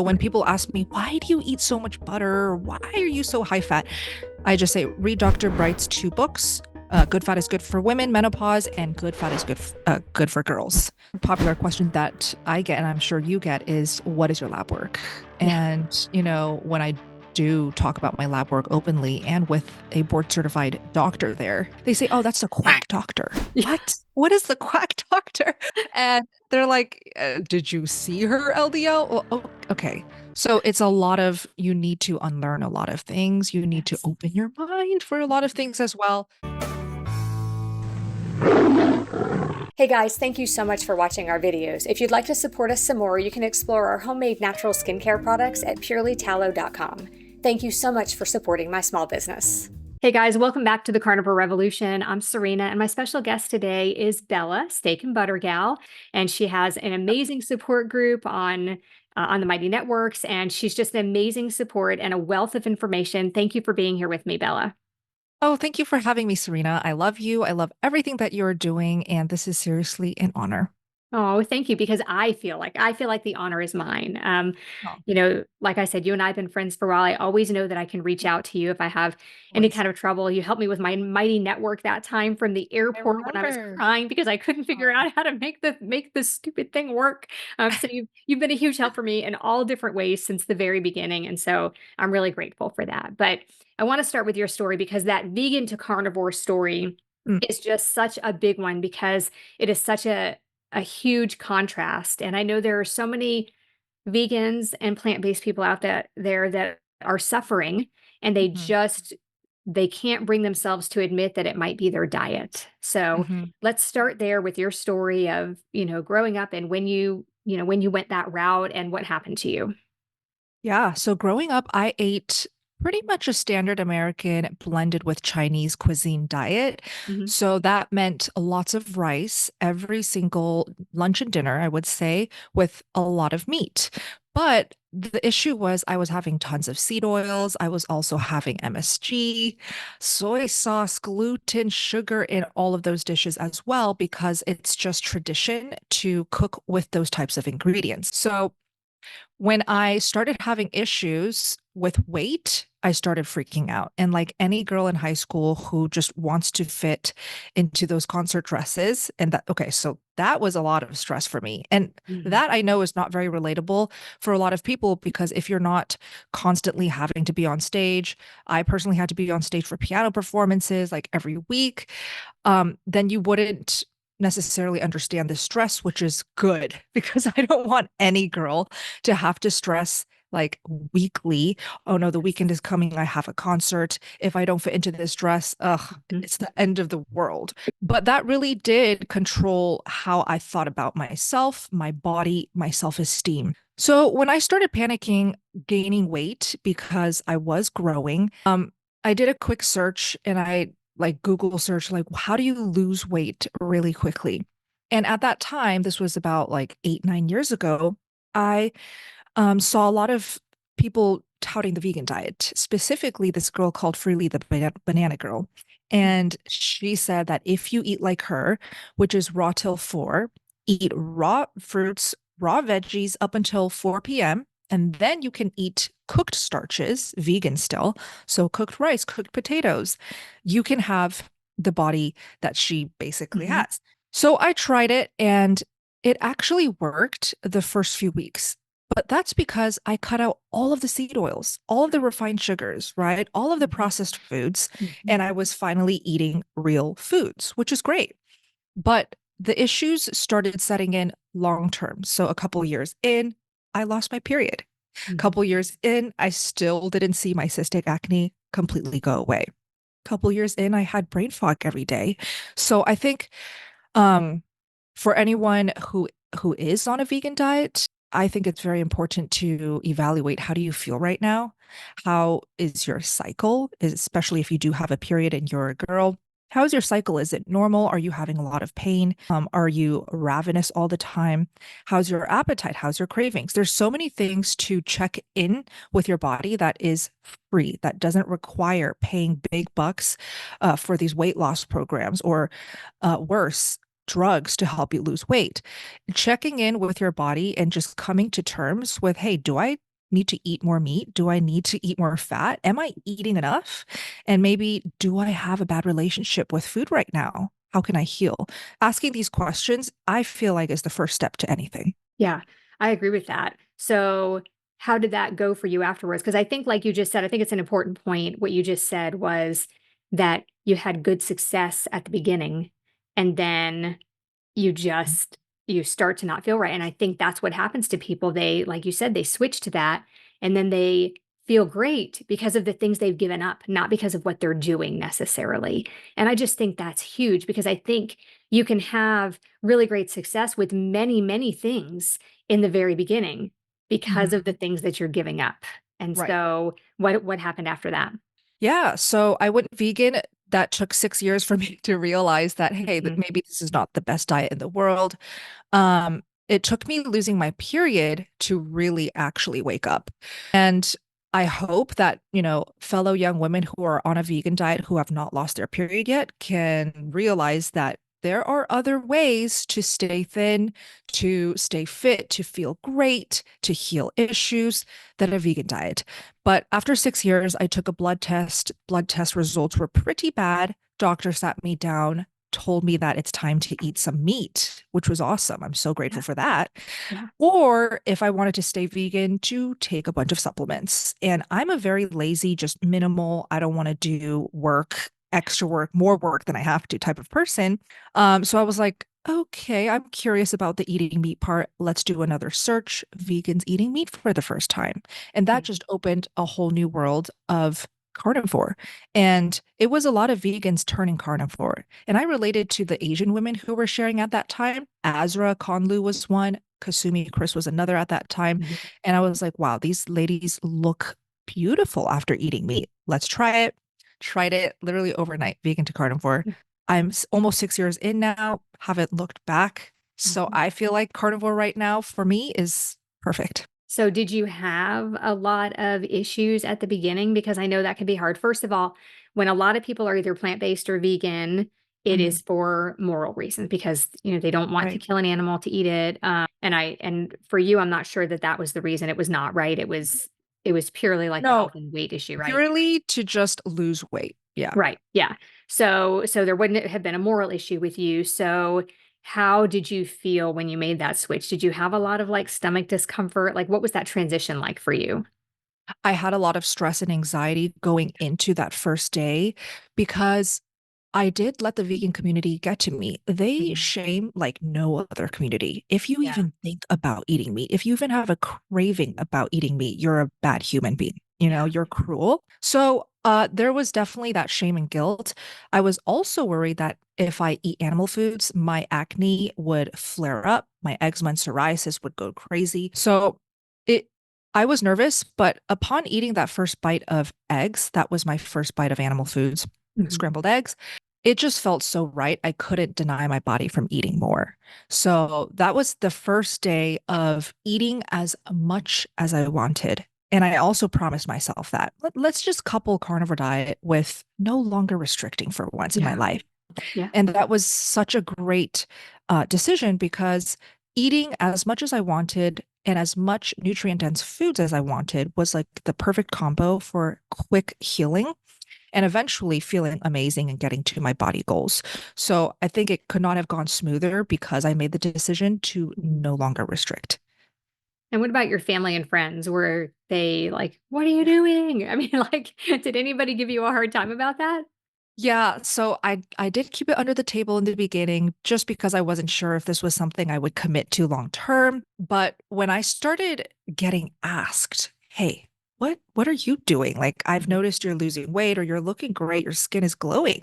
When people ask me, why do you eat so much butter? Why are you so high fat? I just say, read Dr. Bright's two books. Good fat is good for women, menopause, and good fat is good for girls. A popular question that I get, and I'm sure you get, is what is your lab work? Yeah. And, when I do talk about my lab work openly and with a board certified doctor there, they say, oh, that's the quack doctor. Yeah. What? What is the quack doctor? And they're like, did you see her LDL? Well, oh, okay. So it's a lot of, you need to unlearn a lot of things. You need to Yes. open your mind for a lot of things as well. Hey guys, thank you so much for watching our videos. If you'd like to support us some more, you can explore our homemade natural skincare products at purelytallow.com. Thank you so much for supporting my small business. Hey guys, welcome back to the Carnivore Revolution. I'm Serena, and my special guest today is Bella, Steak and Butter Gal, and she has an amazing support group on the Mighty Networks, and she's just an amazing support and a wealth of information. Thank you for being here with me, Bella. Oh, thank you for having me, Serena. I love you. I love everything that you're doing, and this is seriously an honor. Oh, thank you, because I feel like the honor is mine. Oh, Like I said, you and I have been friends for a while. I always know that I can reach out to you if I have any always. kind of trouble. You helped me with my Mighty Network that time from the I airport when I was remember. crying because I couldn't figure Oh, out how to make this stupid thing work. So you've been a huge help for me in all different ways since the very beginning, and so I'm really grateful for that. But I want to start with your story because that vegan to carnivore story mm, is just such a big one because it is such a huge contrast. And I know there are so many vegans and plant-based people out there that are suffering, and mhm, they can't bring themselves to admit that it might be their diet. So mhm. let's start there with your story of, growing up and when you went that route and what happened to you. Yeah. So growing up, I ate pretty much a standard American blended with Chinese cuisine diet. Mhm. So that meant lots of rice every single lunch and dinner, I would say, with a lot of meat. But the issue was I was having tons of seed oils. I was also having MSG, soy sauce, gluten, sugar in all of those dishes as well, because it's just tradition to cook with those types of ingredients. So when I started having issues with weight, I started freaking out. And like any girl in high school who just wants to fit into those concert dresses, and that, okay, so that was a lot of stress for me. And Mhm. that I know is not very relatable for a lot of people because if you're not constantly having to be on stage, I personally had to be on stage for piano performances like every week, then you wouldn't necessarily understand the stress, which is good because I don't want any girl to have to stress like weekly. Oh no, the weekend is coming. I have a concert. If I don't fit into this dress, Mhm. it's the end of the world. But that really did control how I thought about myself, my body, my self-esteem. So when I started panicking, gaining weight because I was growing, I did a quick search and I like Google search, like, how do you lose weight really quickly? And at that time, this was about like 8, 9 years ago, I saw a lot of people touting the vegan diet, specifically this girl called Freely the banana girl. And she said that if you eat like her, which is raw till 4, eat raw fruits, raw veggies up until 4 p.m., and then you can eat cooked starches, vegan still. So cooked rice, cooked potatoes. You can have the body that she basically Mhm. has. So I tried it and it actually worked the first few weeks. But that's because I cut out all of the seed oils, all of the refined sugars, right? All of the Mhm. processed foods. Mhm. And I was finally eating real foods, which is great. But the issues started setting in long term. So a couple years in, I lost my period. A Mhm. couple years in, I still didn't see my cystic acne completely go away. A couple years in, I had brain fog every day. So I think um, for anyone who is on a vegan diet, I think it's very important to evaluate how do you feel right now? How is your cycle, especially if you do have a period and you're a girl? How is your cycle? Is it normal? Are you having a lot of pain? Are you ravenous all the time? How's your appetite? How's your cravings? There's so many things to check in with your body that is free, that doesn't require paying big bucks for these weight loss programs or worse, drugs to help you lose weight. Checking in with your body and just coming to terms with, hey, do I need to eat more meat? Do I need to eat more fat? Am I eating enough? And maybe, do I have a bad relationship with food right now? How can I heal? Asking these questions, I feel like, is the first step to anything. Yeah, I agree with that. So, how did that go for you afterwards? Because I think, like you just said, I think it's an important point. What you just said was that you had good success at the beginning, and then you just you start to not feel right. And I think that's what happens to people. They, like you said, they switch to that, and then they feel great because of the things they've given up, not because of what they're doing necessarily. And I just think that's huge because I think you can have really great success with many, many things in the very beginning because Mhm. of the things that you're giving up. And Right. so what happened after that? Yeah. So I went vegan. That took 6 years for me to realize that, hey, that Mhm. maybe this is not the best diet in the world. It took me losing my period to really actually wake up. And I hope that, fellow young women who are on a vegan diet who have not lost their period yet can realize that there are other ways to stay thin, to stay fit, to feel great, to heal issues than a vegan diet. But after 6 years, I took a blood test. Blood test results were pretty bad. Doctor sat me down, told me that it's time to eat some meat, which was awesome. I'm so grateful Yeah. for that. Yeah. Or if I wanted to stay vegan, to take a bunch of supplements. And I'm a very lazy, just minimal, I don't want to do work, extra work, more work than I have to type of person. So I was like, okay, I'm curious about the eating meat part. Let's do another search. Vegans eating meat for the first time. And that Mm. just opened a whole new world of carnivore. And it was a lot of vegans turning carnivore. And I related to the Asian women who were sharing at that time. Azra Conlu was one, Kasumi Chris was another at that time. Mhm. And I was like, wow, these ladies look beautiful after eating meat. Let's try it. Tried it literally overnight, vegan to carnivore. I'm almost 6 years in now, haven't looked back. So Mhm. I feel like carnivore right now for me is perfect. So did you have a lot of issues at the beginning? Because I know that can be hard. First of all, when a lot of people are either plant-based or vegan, it Mhm. is for moral reasons because, they don't want to Right. kill an animal to eat it. And for you, I'm not sure that that was the reason. It was not, right? It was purely like a No, health and weight issue, right? purely to just lose weight. Yeah. Right. Yeah. So there wouldn't have been a moral issue with you. So how did you feel when you made that switch? Did you have a lot of like stomach discomfort? Like what was that transition like for you? I had a lot of stress and anxiety going into that first day because I did let the vegan community get to me. They Mhm. shame like no other community. If you Yeah. even think about eating meat, if you even have a craving about eating meat, you're a bad human being. Yeah. You're cruel. So there was definitely that shame and guilt. I was also worried that if I eat animal foods, my acne would flare up, my eczema and psoriasis would go crazy. So it I was nervous, but upon eating that first bite of eggs, that was my first bite of animal foods, Mhm. scrambled eggs, it just felt so right. I couldn't deny my body from eating more. So that was the first day of eating as much as I wanted. And I also promised myself that let's just couple carnivore diet with no longer restricting for once in my Yeah. life. Yeah. And that was such a great decision because eating as much as I wanted and as much nutrient dense foods as I wanted was like the perfect combo for quick healing and eventually feeling amazing and getting to my body goals. So I think it could not have gone smoother because I made the decision to Mhm. no longer restrict. And what about your family and friends? Were they like, "What are you doing?" I mean, like, did anybody give you a hard time about that? Yeah, so I did keep it under the table in the beginning just because I wasn't sure if this was something I would commit to long term. But when I started getting asked, "Hey, what are you doing? Like I've Mhm. noticed you're losing weight or you're looking great, your skin is glowing."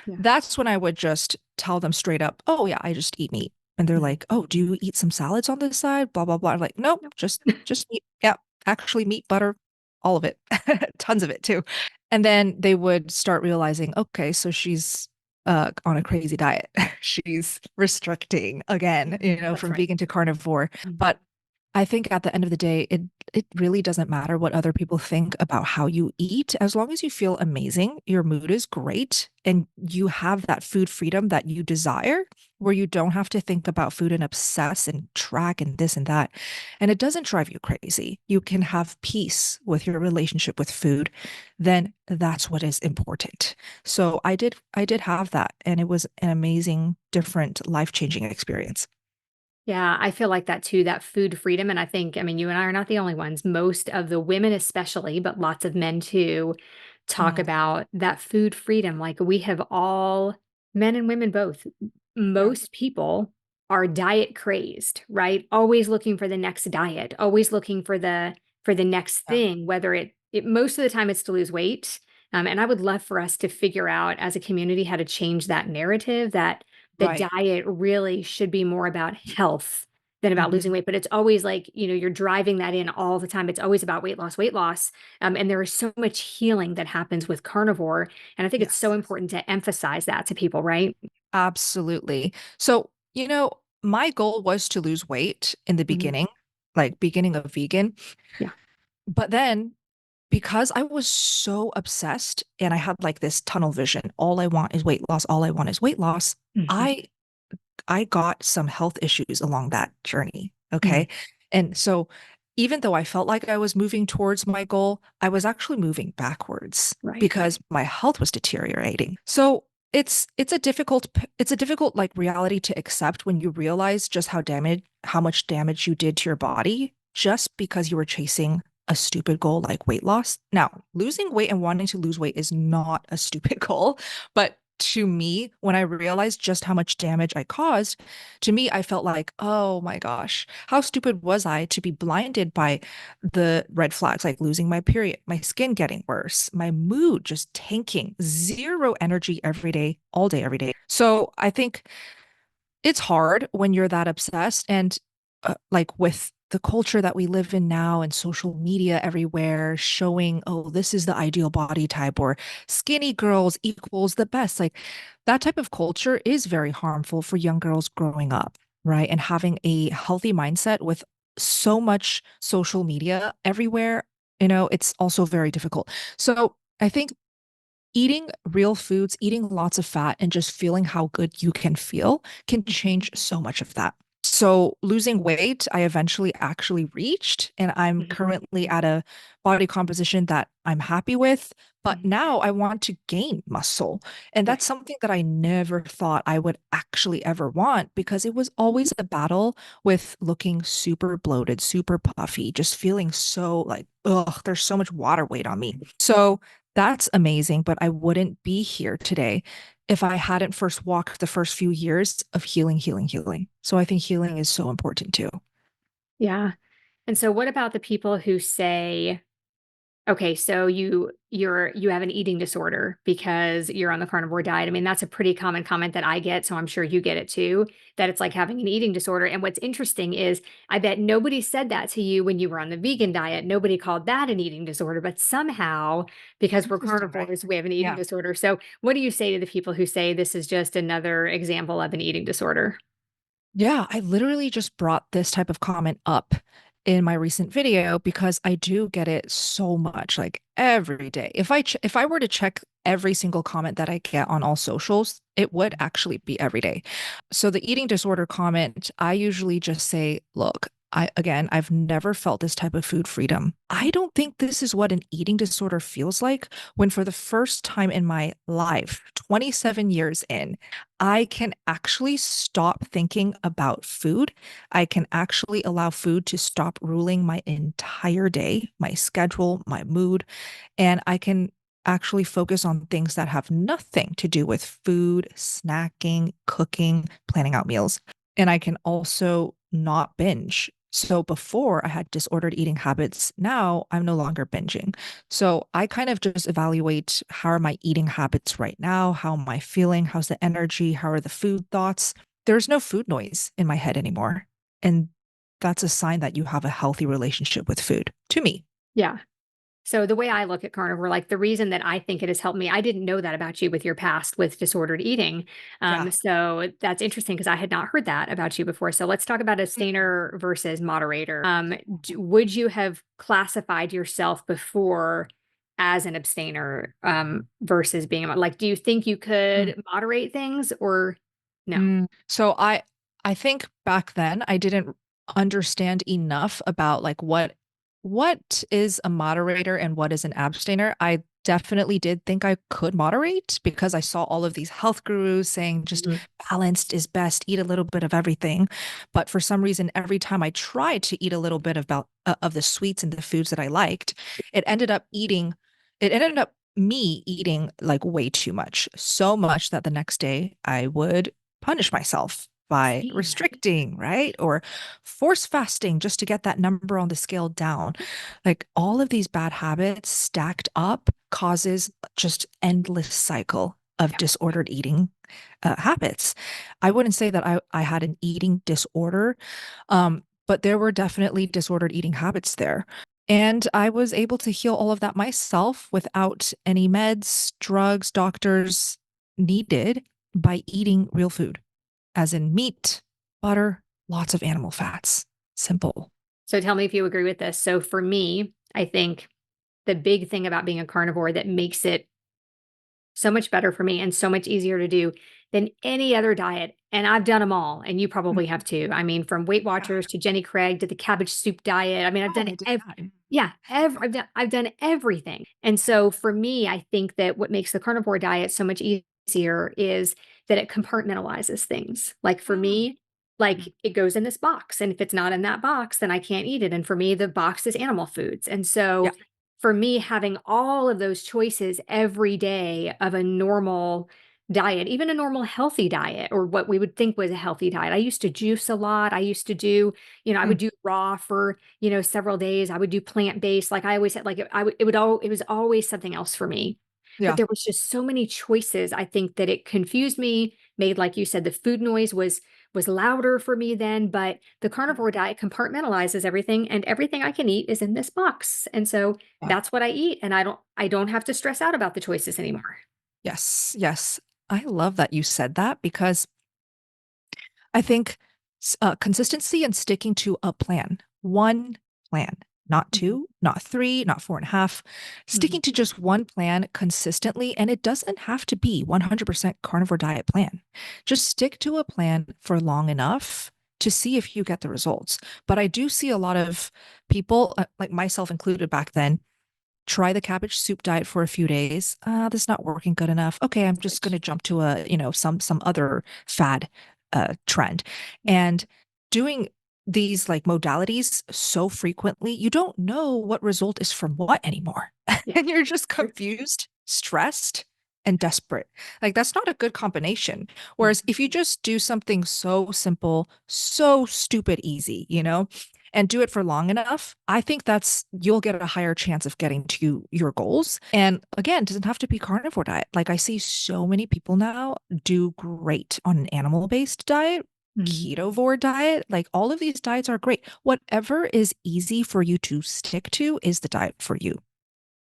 Yeah. That's when I would just tell them straight up, "Oh yeah, I just eat meat." And they're Mhm. like, "Oh, do you eat some salads on this side?" Blah blah blah. I'm like, "Nope, Nope. just meat. Yeah, actually meat, butter, all of it. Tons of it too." And then they would start realizing, okay, so she's on a crazy diet. She's restricting again, Mhm. That's from right. vegan to carnivore. Mhm. But I think at the end of the day, it really doesn't matter what other people think about how you eat. As long as you feel amazing, your mood is great, and you have that food freedom that you desire, where you don't have to think about food and obsess and track and this and that. And it doesn't drive you crazy. You can have peace with your relationship with food, then that's what is important. So I did have that, and it was an amazing, different, life-changing experience. Yeah, I feel like that too, that food freedom. And I think, I mean, you and I are not the only ones. Most of the women, especially, but lots of men too, talk Mm, about that food freedom. Like we have all, men and women both, yeah. most people are diet crazed, right? Always looking for the next diet, always looking for the next Yeah. thing, whether it most of the time it's to lose weight. And I would love for us to figure out as a community how to change that narrative that the Right. diet really should be more about health than about losing Mhm. weight. But it's always like, you're driving that in all the time. It's always about weight loss, weight loss. And there is so much healing that happens with carnivore. And I think it's so Yes. important to emphasize that to people, right? Absolutely. So, my goal was to lose weight in the Mhm. beginning, like beginning of vegan. Yeah. But then because I was so obsessed and I had like this tunnel vision, all I want is weight loss, all I want is weight loss, Mhm. I I got some health issues along that journey. Mm. Okay. And so even though I felt like I was moving towards my goal, I was actually moving backwards Right. because my health was deteriorating. So it's a difficult like reality to accept when you realize just how much damage you did to your body just because you were chasing a stupid goal like weight loss. Now, losing weight and wanting to lose weight is not a stupid goal, but to me, when I realized just how much damage I caused, to me, I felt like, oh my gosh, how stupid was I to be blinded by the red flags, like losing my period, my skin getting worse, my mood just tanking, zero energy every day, all day, every day. So I think it's hard when you're that obsessed and like with the culture that we live in now and social media everywhere showing, oh, this is the ideal body type or skinny girls equals the best. Like that type of culture is very harmful for young girls growing up, right? And having a healthy mindset with so much social media everywhere, it's also very difficult. So I think eating real foods, eating lots of fat, and just feeling how good you can feel can change so much of that. So, losing weight, I eventually actually reached, and I'm Mhm. currently at a body composition that I'm happy with. But Mhm. now I want to gain muscle. And that's Right. something that I never thought I would actually ever want because it was always a battle with looking super bloated, super puffy, just feeling so like, ugh, there's so much water weight on me. So, that's amazing, but I wouldn't be here today if I hadn't first walked the first few years of healing, healing, healing. So I think healing is so important too. Yeah. And so what about the people who say, okay, so you have an eating disorder because you're on the carnivore diet. I mean, that's a pretty common comment that I get, so I'm sure you get it too, that it's like having an eating disorder. And what's interesting is I bet nobody said that to you when you were on the vegan diet. Nobody called that an eating disorder, but somehow because we're Interesting, right? carnivores, we have an eating Yeah. disorder. So, what do you say to the people who say this is just another example of an eating disorder? Yeah, I literally just brought this type of comment up in my recent video because I do get it so much, like every day. If I were to check every single comment that I get on all socials, it would actually be every day. So the eating disorder comment, I usually just say, look, I've never felt this type of food freedom. I don't think this is what an eating disorder feels like when for the first time in my life, 27 years in, I can actually stop thinking about food. I can actually allow food to stop ruling my entire day, my schedule, my mood, and I can actually focus on things that have nothing to do with food, snacking, cooking, planning out meals. And I can also not binge. So before I had disordered eating habits, now I'm no longer binging. So I kind of just evaluate how are my eating habits right now? How am I feeling? How's the energy? How are the food thoughts? There's no food noise in my head anymore. And that's a sign that you have a healthy relationship with food, to me. Yeah. So the way I look at carnivore, like the reason that I think it has helped me, I didn't know that about you with your past with disordered eating. Yeah. So that's interesting because I had not heard that about you before. So let's talk about abstainer versus moderator. Would you have classified yourself before as an abstainer versus being like, do you think you Mm. could moderate things or no? So I think back then I didn't understand enough about like what is a moderator and what is an abstainer. I definitely did think I could moderate because I saw all of these health gurus saying just Mhm. balanced is best, eat a little bit of everything. But for some reason, every time I tried to eat a little bit of the sweets and the foods that I liked, it ended up eating, it ended up me eating like way too much, so much that the next day I would punish myself by Same. restricting, right? Or force fasting just to get that number on the scale down. Like all of these bad habits stacked up causes just endless cycle of Yeah. disordered eating habits. I wouldn't say that I had an eating disorder, but there were definitely disordered eating habits there. And I was able to heal all of that myself without any meds, drugs, doctors needed by eating real food, as in meat, butter, lots of animal fats. Simple. So tell me if you agree with this. So for me, I think the big thing about being a carnivore that makes it so much better for me and so much easier to do than any other diet. And I've done them all, and you Mm. probably have too. I mean, from Weight Yeah. Watchers to Jenny Craig to the cabbage soup diet. I mean, I've Oh, done I did ev that. yeah, I've done everything. And so for me, I think that what makes the carnivore diet so much easier is that it compartmentalizes things. Like for Mm. me, like it goes in this box, and if it's not in that box, then I can't eat it. And for me, the box is animal foods. And Yeah. so for me, having all of those choices every day of a normal diet, even a normal healthy diet, or what we would think was a healthy diet. I used to juice a lot. I used to do, I would Mm. do raw for, several days. I would do plant-based. Like I always said, like it was always something else for me. But Yeah. there was just so many choices. I think that it confused me, made, like you said, the food noise was louder for me then, but the carnivore diet compartmentalizes everything and everything I can eat is in this box. And so Yeah. that's what I eat, and I don't have to stress out about the choices anymore. Yes. Yes. I love that you said that because I think consistency and sticking to a plan, one plan, not Mhm, two, not three, not four and a half, mhm. sticking to just one plan consistently. And it doesn't have to be 100% carnivore diet plan. Just stick to a plan for long enough to see if you get the results. But I do see a lot of people, like myself included back then, try the cabbage soup diet for a few days. This is not working good enough. Okay, I'm just going Switch. to jump to some other fad trend. Yeah. And doing these like modalities so frequently, you don't know what result is from what anymore. Yeah. And you're just True. confused, stressed, and desperate. Like that's not a good combination. Whereas Mhm. if you just do something so simple, so stupid easy, and do it for long enough, I think that's you'll get a higher chance of getting to your goals. And again, it doesn't have to be carnivore diet. Like I see so many people now do great on an animal-based diet, Mhm. ketovore diet. Like all of these diets are great. Whatever is easy for you to stick to is the diet for you.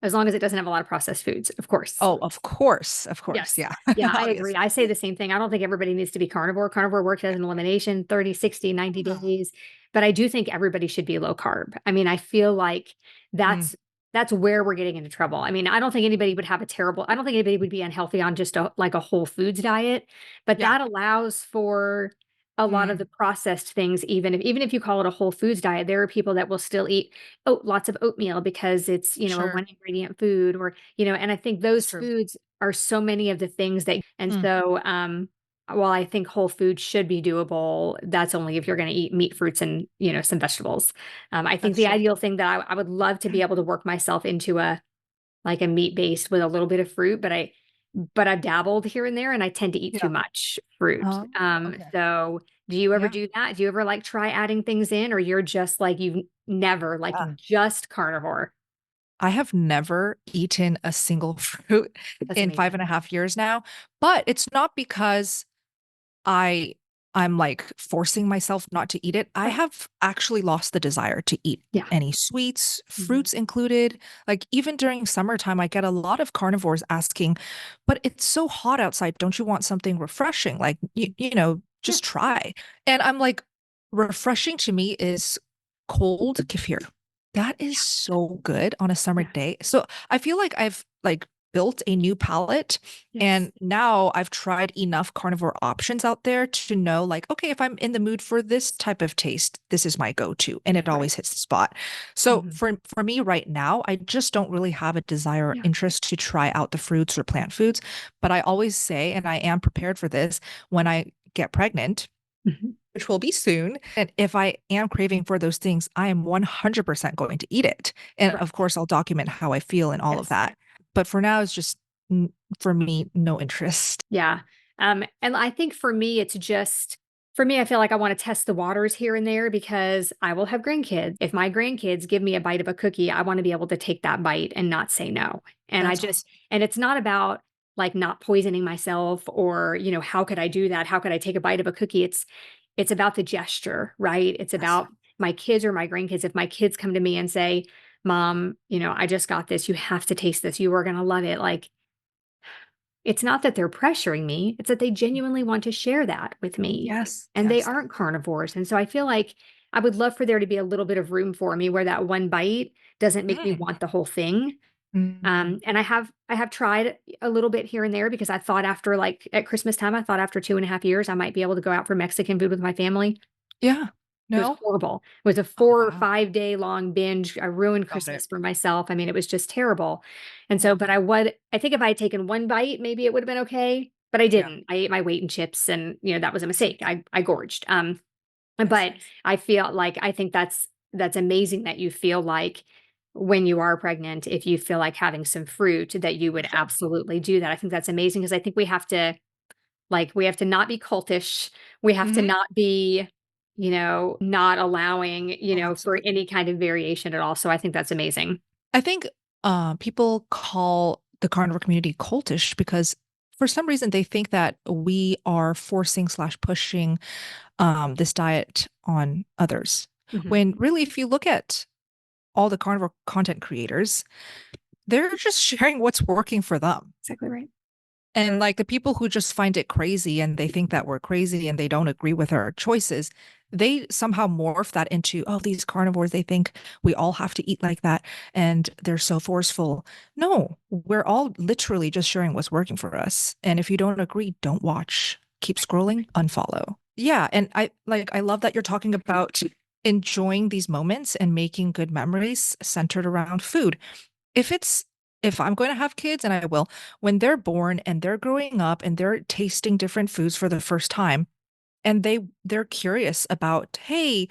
As long as it doesn't have a lot of processed foods, of course. Oh, of course. Of course. Yes. Yeah. Yeah, I agree. Obviously. I say the same thing. I don't think everybody needs to be carnivore. Carnivore works as an elimination, 30, 60, 90 Yeah. days. But I do think everybody should be low carb. I mean, I feel like Mm, that's where we're getting into trouble. I mean, I don't think anybody would be unhealthy on just a whole foods diet, but yeah. that allows for a lot of Mm, the processed things. Even if you call it a whole foods diet, there are people that will still eat lots of oatmeal because it's, a sure. one ingredient food, or, and I think That's those true. foods are so many of the things that, and Mm, so while I think whole food should be doable, that's only if you're going to eat meat, fruits, and, some vegetables. I think that's the true. ideal thing that I would love to be able to work myself into a meat based with a little bit of fruit, but I've dabbled here and there, and I tend to eat too Yeah. much fruit. Oh, okay. So do you ever Yeah. do that? Do you ever like try adding things in, or you're just like you've never like Yeah. just carnivore? I have never eaten a single fruit That's in five amazing. and a half years now, but it's not because I I'm like forcing myself not to eat it, I Right. have actually lost the desire to eat Yeah. any sweets, Mhm. fruits included. Like even during summertime, I get a lot of carnivores asking, but it's so hot outside. Don't you want something refreshing? Like, Yeah. just try. And I'm like, refreshing to me is cold kefir. That is Yeah. so good on a summer Yeah. day. So I feel like I've like built a new palate, Yes. and now I've tried enough carnivore options out there to know, like, okay, if I'm in the mood for this type of taste, this is my go-to, and it Right. always hits the spot. So Mhm. for me right now, I just don't really have a desire or Yeah. interest to try out the fruits or plant foods. But I always say, and I am prepared for this, when I get pregnant, Mhm. which will be soon. And if I am craving for those things, I am 100% going to eat it. And of Correct. course, I'll document how I feel and all of Yes. that. But for now, it's just for me, no interest. Yeah. And I think for me, it's just for me, I feel like I want to test the waters here and there because I will have grandkids. If my grandkids give me a bite of a cookie, I want to be able to take that bite and not say no. And I That's just, awesome. and it's not about like not poisoning myself or, how could I do that? How could I take a bite of a cookie? It's about the gesture, right? It's Yes. about my kids or my grandkids. If my kids come to me and say, Mom, I just got this. You have to taste this. You are going to love it. Like, it's not that they're pressuring me, it's that they genuinely want to share that with me, Yes. and they Yes. aren't carnivores, and so I feel like I would love for there to be a little bit of room for me where that one bite doesn't make me Mm. want the whole thing, Mm. and I have tried a little bit here and there because I thought after, like, at Christmas time, I thought after 2.5 years, I might be able to go out for Mexican food with my family. Yeah. It was No? horrible. It was a Oh, 4 or wow. 5-day long binge. I ruined Got Christmas it. for myself. I mean, it was just terrible. And so, Mm. but I think if I had taken one bite, maybe it would have been okay, but I Yeah. didn't. I ate my weight in chips and, that was a mistake. I gorged. Yes. But I feel like I think that's amazing that you feel like when you are pregnant, if you feel like having some fruit, that you For would sure. absolutely do that. I think that's amazing because I think we have to not be cultish. We have to Hmm. not be, not allowing, Oh, for absolutely. any kind of variation at all. So I think that's amazing. I think people call the carnivore community cultish because for some reason they think that we are forcing slash pushing this diet on others. Mhm. When really, if you look at all the carnivore content creators, they're just sharing what's working for them. Exactly right. And like the people who just find it crazy and they think that we're crazy and they don't agree with our choices, they somehow morph that into, oh, these carnivores, they think we all have to eat like that. And they're so forceful. No, we're all literally just sharing what's working for us. And if you don't agree, don't watch. Keep scrolling, unfollow. Yeah. And I love that you're talking about enjoying these moments and making good memories centered around food. if it's if I'm going to have kids, and I will, when they're born and they're growing up and they're tasting different foods for the first time, and they're curious about, hey,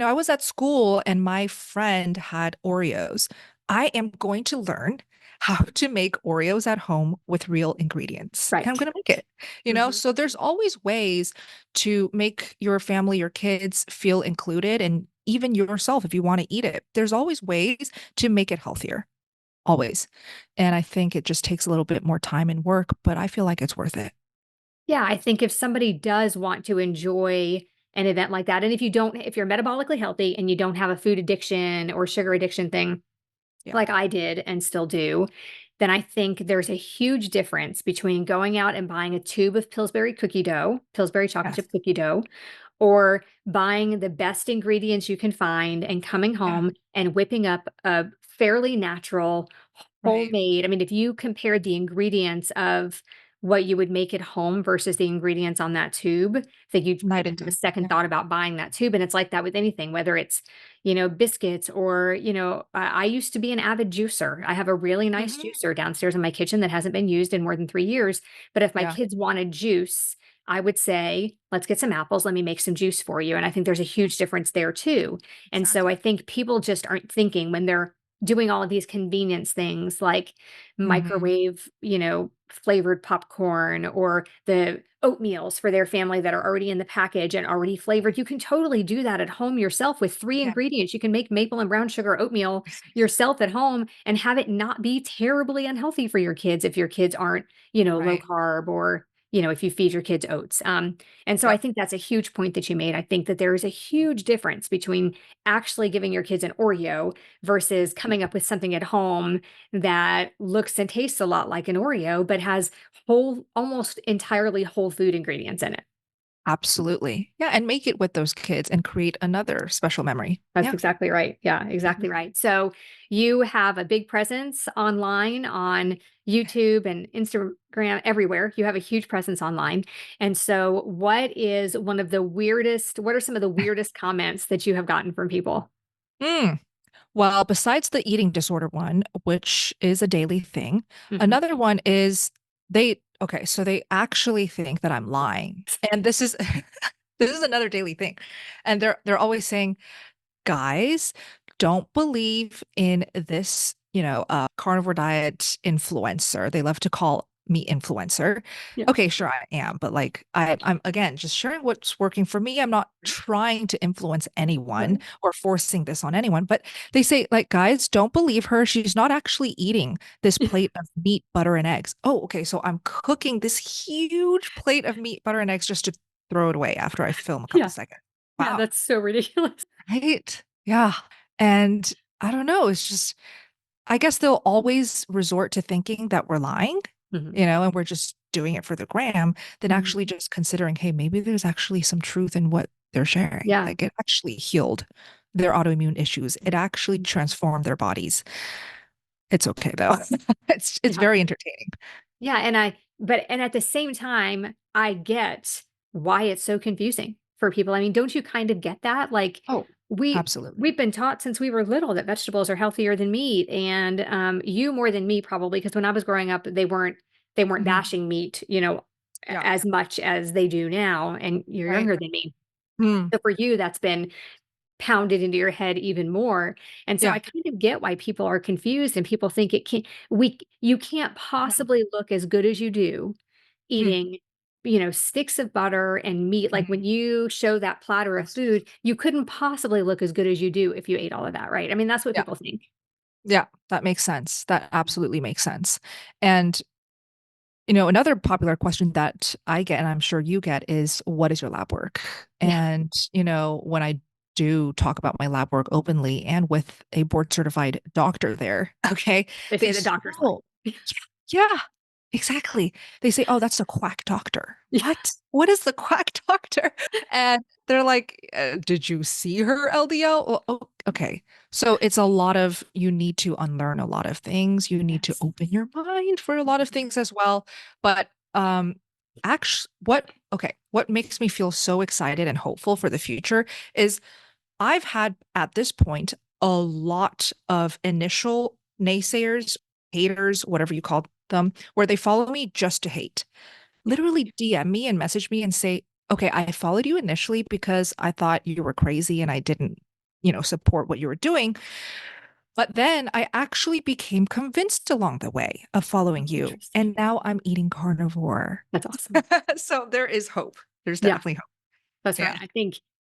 I was at school and my friend had Oreos. I am going to learn how to make Oreos at home with real ingredients. And I'm Right. going to make it. Mhm. So there's always ways to make your family, your kids feel included, and even yourself if you want to eat it. There's always ways to make it healthier, always. And I think it just takes a little bit more time and work, but I feel like it's worth it. Yeah, I think if somebody does want to enjoy an event like that, and if you're metabolically healthy and you don't have a food addiction or sugar addiction thing, Yeah. like I did and still do, then I think there's a huge difference between going out and buying a tube of Pillsbury chocolate Yes. chip cookie dough, or buying the best ingredients you can find and coming Yeah. home and whipping up a fairly natural Right. homemade. I mean, if you compared the ingredients of what you would make at home versus the ingredients on that tube, I think you'd Night even and have a day. second Yeah. thought about buying that tube. And it's like that with anything, whether it's, biscuits or, I used to be an avid juicer. I have a really nice Hmm. juicer downstairs in my kitchen that hasn't been used in more than 3 years. But if my Yeah. kids wanted juice, I would say, let's get some apples. Let me make some juice for you. And I think there's a huge difference there too. And so I Exactly. think people just aren't thinking when they're doing all of these convenience things like Hmm. microwave, flavored popcorn or the oatmeals for their family that are already in the package and already flavored. You can totally do that at home yourself with three Yeah. ingredients. You can make maple and brown sugar oatmeal yourself at home and have it not be terribly unhealthy for your kids if your kids aren't, low Right. carb or if you feed your kids oats. And so I Yep. think that's a huge point that you made. I think that there is a huge difference between actually giving your kids an Oreo versus coming up with something at home that looks and tastes a lot like an Oreo, but has almost entirely whole food ingredients in it. Absolutely. Yeah. And make it with those kids and create another special memory. That's Yeah. exactly right. Yeah, exactly Mhm. right. So you have a big presence online on YouTube and Instagram, everywhere. You have a huge presence online. And so what are some of the weirdest comments that you have gotten from people? Mm. Well, besides the eating disorder one, which is a daily thing, Mhm. another one is okay, so they actually think that I'm lying. And this is this is another daily thing. And they're always saying, guys, don't believe in this, carnivore diet influencer. They love to call me influencer. Yeah. Okay, sure I am, but like I'm again just sharing what's working for me. I'm not trying to influence anyone Right. or forcing this on anyone, but they say like, guys, don't believe her. She's not actually eating this plate of meat, butter, and eggs. Oh, okay, so I'm cooking this huge plate of meat, butter, and eggs just to throw it away after I film a couple Yeah. seconds. Yeah, Wow. that's so ridiculous. Right? Yeah. And I don't know, it's just I guess they'll always resort to thinking that we're lying, Mhm. and we're just doing it for the gram, than Mhm. actually just considering, hey, maybe there's actually some truth in what they're sharing. Yeah. Like it actually healed their autoimmune issues. It actually transformed their bodies. It's okay though. It's Yeah. very entertaining. Yeah, and at the same time, I get why it's so confusing for people. I mean, don't you kind of get that? Like Oh, we absolutely. we've been taught since we were little that vegetables are healthier than meat, and you more than me probably because when I was growing up, they weren't Mhm. bashing meat, Yeah. as much as they do now, and you're Right. younger than me. Mm. So for you, that's been pounded into your head even more. And so Yeah. I kind of get why people are confused and people think it can't we you can't Mhm. possibly look as good as you do Mm. eating, sticks of butter and meat. Like when Mhm. you show that platter of Yes. food, you couldn't possibly look as good as you do if you ate all of that, right? I mean, that's what Yeah. people think. Yeah. That makes sense. That absolutely makes sense. And another popular question that I get, and I'm sure you get, is what is your lab work? Yeah. And, when I do talk about my lab work openly and with a board certified doctor there, okay, They they say the say, doctor's oh, lie. yeah, exactly. They say, oh, that's a quack doctor. Yeah. What? What is the quack doctor? And they're like, did you see her LDL? Well, oh, okay. So it's a lot of, you need to unlearn a lot of things. You need to Yes. open your mind for a lot of things as well. But actually, what makes me feel so excited and hopeful for the future is I've had at this point a lot of initial naysayers, haters, whatever you call them, where they follow me just to hate. Yeah. Literally DM me and message me and say, okay, I followed you initially because I thought you were crazy and I didn't, support what you were doing. But then I actually became convinced along the way of Oh, following you. interesting. And now I'm eating carnivore. That's awesome. So there is hope. There's Yeah. definitely hope. That's Yeah. right.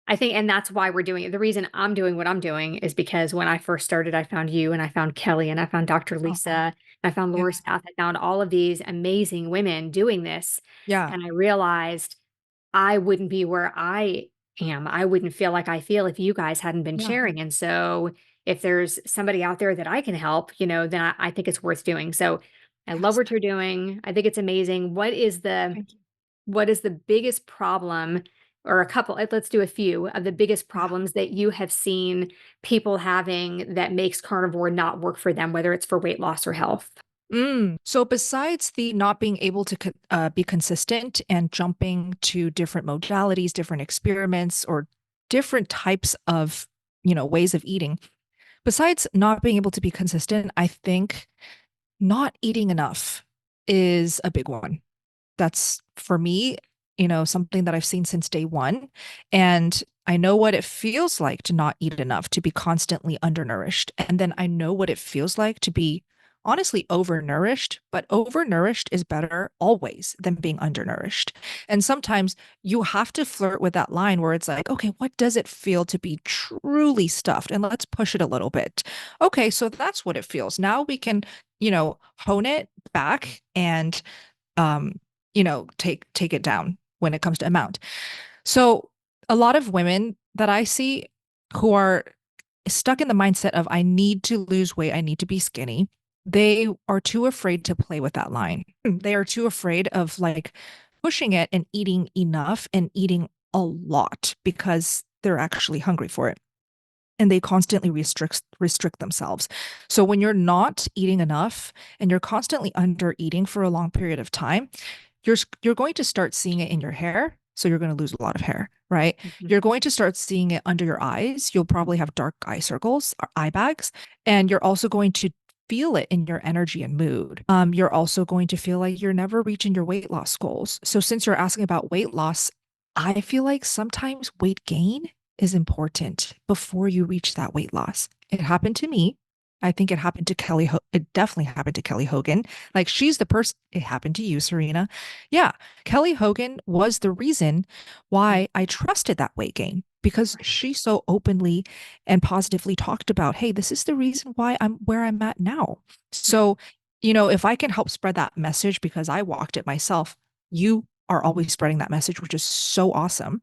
I think and that's why we're doing it. The reason I'm doing what I'm doing is because when I first started, I found you and I found Kelly and I found Dr. Lisa, Oh, and I found yeah. Laura's Path. I found all of these amazing women doing this. Yeah. And I realized I wouldn't be where I am. I wouldn't feel like I feel if you guys hadn't been Yeah. sharing. And so if there's somebody out there that I can help, then I think it's worth doing. So I love Yes. what you're doing. I think it's amazing. Thank you. What is the biggest problem or a couple let's do a few of the biggest Yeah. problems that you have seen people having that makes carnivore not work for them, whether it's for weight loss or health? So besides the not being able to be consistent and jumping to different modalities, different experiments, or different types of, ways of eating, besides not being able to be consistent, I think not eating enough is a big one. That's for me, something that I've seen since day one. And I know what it feels like to not eat enough, to be constantly undernourished. And then I know what it feels like to be honestly overnourished, but overnourished is better always than being undernourished. And sometimes you have to flirt with that line where it's like, okay, what does it feel to be truly stuffed? And let's push it a little bit. Okay, so that's what it feels. Now we can, hone it back and take it down when it comes to amount. So a lot of women that I see who are stuck in the mindset of I need to lose weight, I need to be skinny, they are too afraid to play with that line. They are too afraid of like pushing it and eating enough and eating a lot because they're actually hungry for it. And they constantly restrict themselves. So when you're not eating enough and you're constantly under eating for a long period of time, you're going to start seeing it in your hair. So you're going to lose a lot of hair, right? Mhm. You're going to start seeing it under your eyes. You'll probably have dark eye circles or eye bags, and you're also going to feel it in your energy and mood. You're also going to feel like you're never reaching your weight loss goals. So since you're asking about weight loss, I feel like sometimes weight gain is important before you reach that weight loss. It happened to me. I think it happened to it definitely happened to Kelly Hogan. Like she's the person, it happened to you, Serena. Yeah, Kelly Hogan was the reason why I trusted that weight gain because Right. she so openly and positively talked about, hey, this is the reason why I'm where I'm at now. Right. So, if I can help spread that message because I walked it myself, you are always spreading that message, which is so awesome.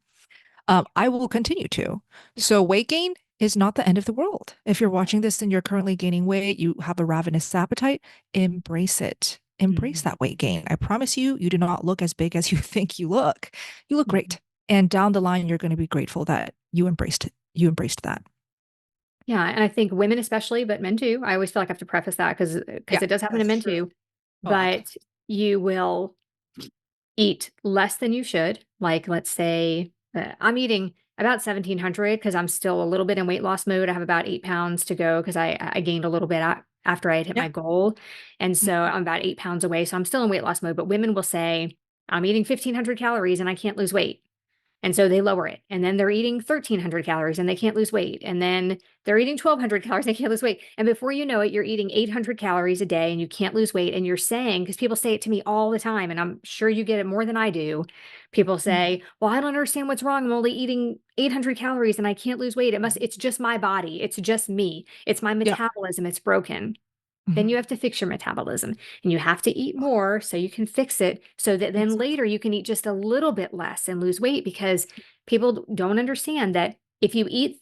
I will continue to. Yeah. So, weight gain is not the end of the world. If you're watching this and you're currently gaining weight, you have a ravenous appetite, embrace it. Embrace Mhm. that weight gain. I promise you, you do not look as big as you think you look. You look Mhm. great. And down the line, you're going to be grateful that you embraced it. You embraced that. Yeah, and I think women especially, but men too. I always feel like I have to preface that because Yeah, it does happen to that's men true. too. Oh, But you will eat less than you should. Like, let's say I'm eating about 1700 because I'm still a little bit in weight loss mode. I have about 8 pounds to go because I gained a little bit after I had hit yeah. my goal. And so Mhm. I'm about 8 pounds away. So I'm still in weight loss mode. But women will say, I'm eating 1500 calories and I can't lose weight. And so they lower it. And then they're eating 1300 calories and they can't lose weight. And then they're eating 1200 calories and they can't lose weight. And before you know it, you're eating 800 calories a day and you can't lose weight. And you're saying, because people say it to me all the time, and I'm sure you get it more than I do. People Mhm. say, well, I don't understand what's wrong. I'm only eating 800 calories and I can't lose weight. It's just my body. It's just me. It's my Yeah. metabolism. It's broken. Then Mhm. you have to fix your metabolism and you have to eat more so you can fix it so that then Exactly. later you can eat just a little bit less and lose weight because people don't understand that if you eat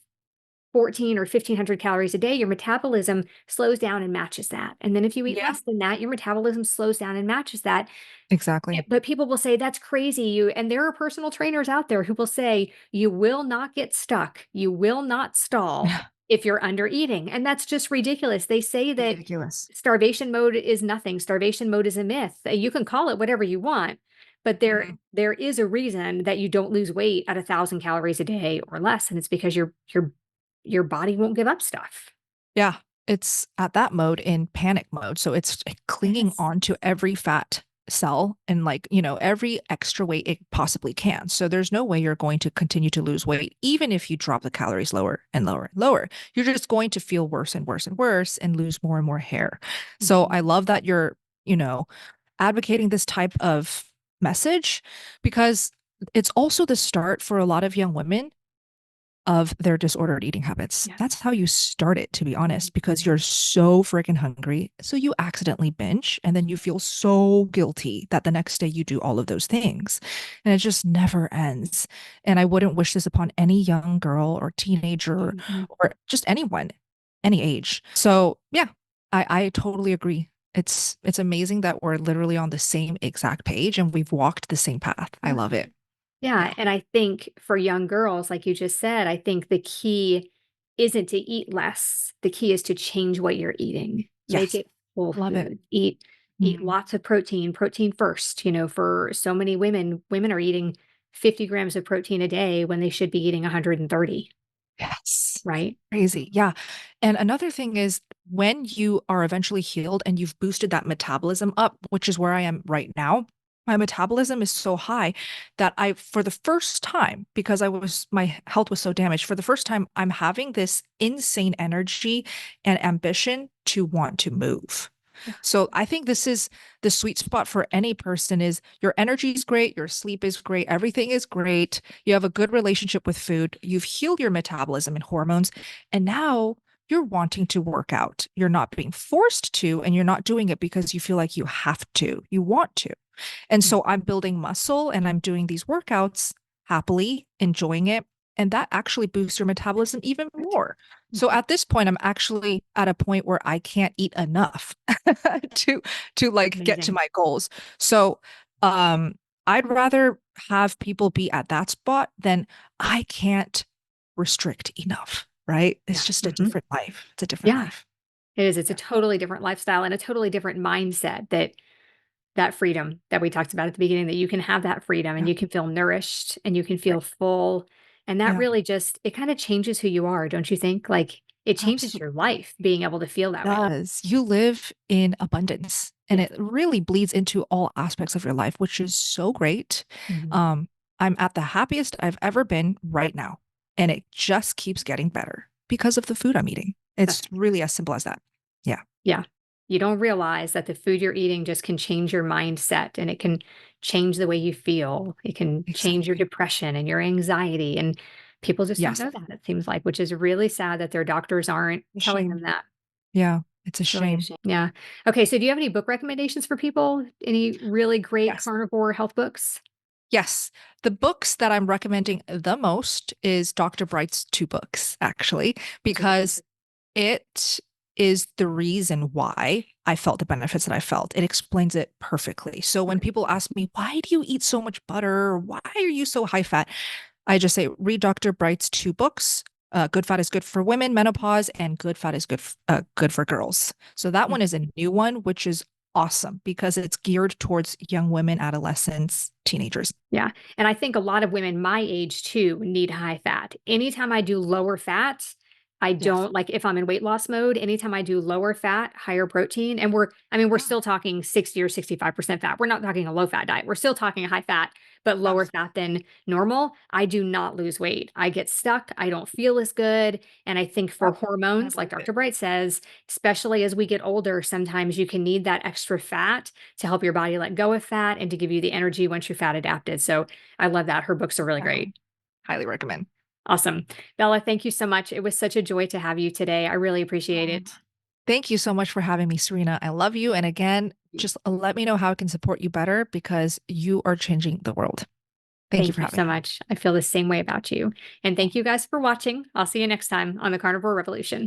14 or 1500 calories a day, your metabolism slows down and matches that. And then if you eat Yeah, less than that, your metabolism slows down and matches that. exactly. But people will say that's crazy. And there are personal trainers out there who will say you will not get stuck. You will not stall if you're under eating. And that's just ridiculous. They say that Ridiculous. starvation mode is nothing. Starvation mode is a myth. You can call it whatever you want, but Mhm. there is a reason that you don't lose weight at 1,000 calories a day or less, and it's because your body won't give up stuff. Yeah, it's at that mode in panic mode. So it's clinging Yes. on to every fat cell and like, every extra weight it possibly can. So there's no way you're going to continue to lose weight, even if you drop the calories lower and lower and lower. You're just going to feel worse and worse and worse and lose more and more hair. So Mhm. I love that you're, advocating this type of message because it's also the start for a lot of young women of their disordered eating habits. That's Yes. how you start it, to be honest, because Mhm. you're so freaking hungry. So you accidentally binge and then you feel so guilty that the next day you do all of those things. And it just never ends. And I wouldn't wish this upon any young girl or teenager Mhm. or just anyone, any age. So yeah, I totally agree. It's amazing that we're literally on the same exact page and we've walked the same path. I Yeah. love it. Yeah, Yeah. and I think for young girls, like you just said, I think the key isn't to eat less. The key is to change what you're eating. Make Yes. it whole Love it. food. Eat Mhm. lots of protein, protein first. For so many women, women are eating 50 grams of protein a day when they should be eating 130, Yes. right? Crazy. Yeah. And another thing is when you are eventually healed and you've boosted that metabolism up, which is where I am right now, my metabolism is so high that for the first time, because my health was so damaged, for the first time, I'm having this insane energy and ambition to want to move. Yeah. So I think this is the sweet spot for any person is your energy is great, your sleep is great, everything is great. You have a good relationship with food, you've healed your metabolism and hormones, and now you're wanting to work out. You're not being forced to, and you're not doing it because you feel like you have to. You want to. And so I'm building muscle and I'm doing these workouts happily, enjoying it. And that actually boosts your metabolism even more. So at this point, I'm actually at a point where I can't eat enough to like get to Amazing. my goals. So um I'd rather have people be at that spot than I can't restrict enough, right? It's Yeah. just a different life. It's a different Yeah, life. it is. It's a Yeah. totally different lifestyle and a totally different mindset, that freedom that we talked about at the beginning, that you can have that freedom and Yeah. you can feel nourished and you can Right. feel full. And that Yeah. really just, it kind of changes who you are, don't you think? Like it changes Absolutely. your life being able to feel that way. Does. You live in abundance and Yes. it really bleeds into all aspects of your life, which is so great. Mhm. Um, I'm at the happiest I've ever been right now, and it just keeps getting better because of the food I'm eating. It's That's really as simple as that. Yeah. Yeah. You don't realize that the food you're eating just can change your mindset and it can change the way you feel. It can change your Exactly. depression and your anxiety. And people just don't Yes. know that, it seems like, which is really sad that their doctors aren't A telling them shame. that. Yeah. It's a It's really a shame. shame. Yeah. Okay. So, do you have any book recommendations for people? Any really great Yes. carnivore health books? Yes. The books that I'm recommending the most is Dr. Bright's two books, actually, Okay. because it is the reason why I felt the benefits that I felt. It explains it perfectly. So when Okay. people ask me, why do you eat so much butter? Why are you so high fat? I just say, read Dr. Bright's two books. Good fat is good for women, menopause, and good fat is good for girls. So that one is a new one, which is awesome because it's geared towards young women, adolescents, teenagers. Yeah. And I think a lot of women my age too need high fat. Anytime I do lower fat, I Yes. don't like if I'm in weight loss mode, anytime I do lower fat, higher protein, and we're Yeah, still talking 60 or 65% fat. We're not talking a low fat diet. We're still talking a high fat, but lower absolutely. fat than normal. I do not lose weight. I get stuck. I don't feel as good. And I think for Yep. I hormones, like believe it. Dr. Bright says, especially as we get older, sometimes you can need that extra fat to help your body let go of fat and to give you the energy once you're fat adapted. So I love that. Her books are really Yeah. great. Highly recommend. Awesome. Bella, thank you so much. It was such a joy to have you today. I really appreciate Um, it. Thank you so much for having me, Serena. I love you. And again, just let me know how I can support you better because you are changing the world. Thank you Thank for you having so me. much. I feel the same way about you. And thank you guys for watching. I'll see you next time on the Carnivore Revolution.